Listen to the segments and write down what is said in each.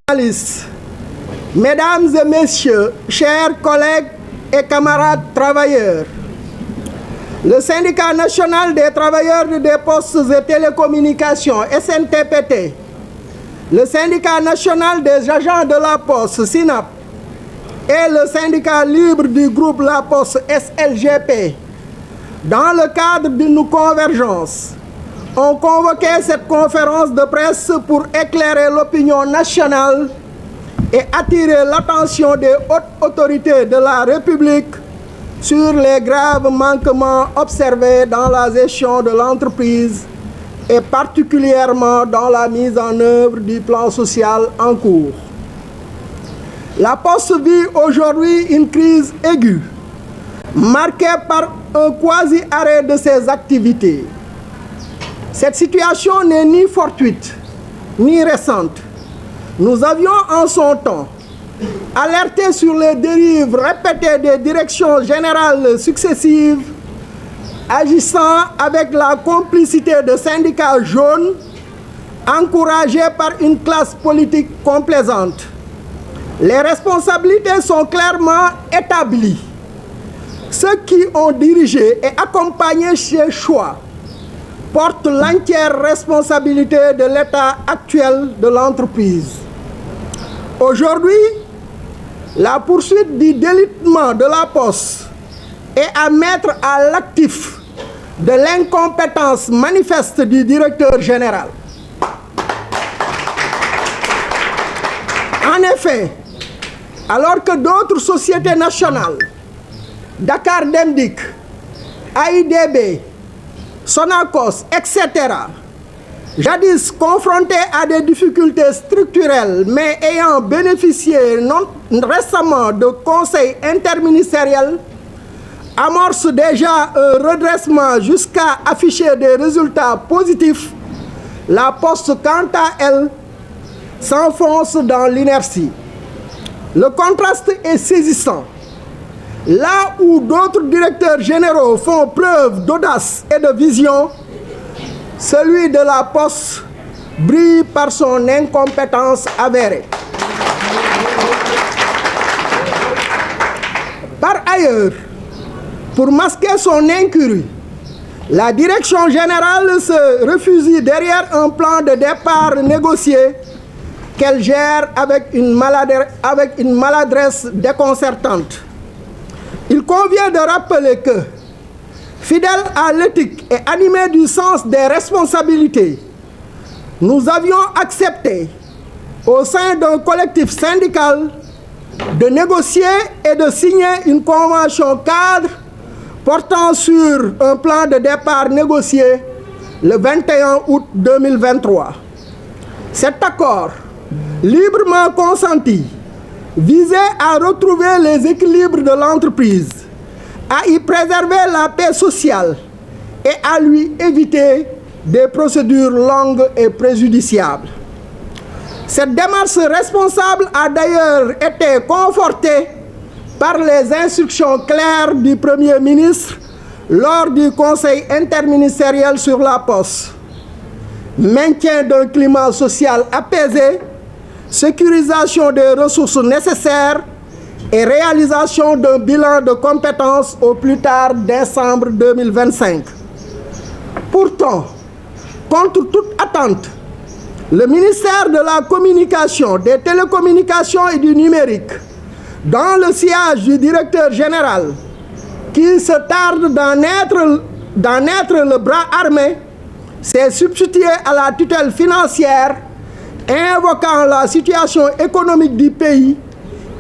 journalistes, mesdames et messieurs, chers collègues et camarades travailleurs, le syndicat national des travailleurs des postes et télécommunications, SNTPT, le syndicat national des agents de la Poste, SYNAP, et le syndicat libre du groupe La Poste, SLGP, dans le cadre d'une convergence, ont convoqué cette conférence de presse pour éclairer l'opinion nationale et attirer l'attention des hautes autorités de la République sur les graves manquements observés dans la gestion de l'entreprise et particulièrement dans la mise en œuvre du plan social en cours. La Poste vit aujourd'hui une crise aiguë, marquée par un quasi-arrêt de ses activités. Cette situation n'est ni fortuite, ni récente. Nous avions en son temps alerté sur les dérives répétées des directions générales successives, agissant avec la complicité de syndicats jaunes, encouragés par une classe politique complaisante. Les responsabilités sont clairement établies. Ceux qui ont dirigé et accompagné ces choix portent l'entière responsabilité de l'état actuel de l'entreprise. Aujourd'hui, la poursuite du délitement de la Poste est à mettre à l'actif de l'incompétence manifeste du directeur général. En effet, alors que d'autres sociétés nationales, Dakar Dem Dikk, AIBD, Sonacos, etc., jadis confrontés à des difficultés structurelles, mais ayant bénéficié récemment de conseils interministériels, amorcent déjà un redressement jusqu'à afficher des résultats positifs, la Poste, quant à elle, s'enfonce dans l'inertie. Le contraste est saisissant. Là où d'autres directeurs généraux font preuve d'audace et de vision, celui de la Poste brille par son incompétence avérée. Par ailleurs, pour masquer son incurie, la direction générale se réfugie derrière un plan de départ négocié qu'elle gère avec une maladresse déconcertante. Il convient de rappeler que, fidèle à l'éthique et animé du sens des responsabilités, nous avions accepté, au sein d'un collectif syndical, de négocier et de signer une convention cadre portant sur un plan de départ négocié le 21 août 2023. Cet accord, librement consenti, visait à retrouver les équilibres de l'entreprise, à y préserver la paix sociale et à lui éviter des procédures longues et préjudiciables. Cette démarche responsable a d'ailleurs été confortée par les instructions claires du Premier ministre lors du Conseil interministériel sur la Poste. Maintien d'un climat social apaisé, sécurisation des ressources nécessaires et réalisation d'un bilan de compétences au plus tard décembre 2025. Pourtant, contre toute attente, le ministère de la Communication, des Télécommunications et du Numérique, dans le sillage du directeur général, qui se tarde d'en être le bras armé, s'est substitué à la tutelle financière, invoquant la situation économique du pays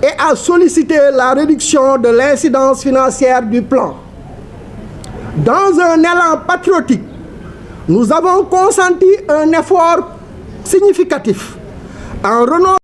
et a sollicité la réduction de l'incidence financière du plan. Dans un élan patriotique, nous avons consenti un effort significatif en renonçant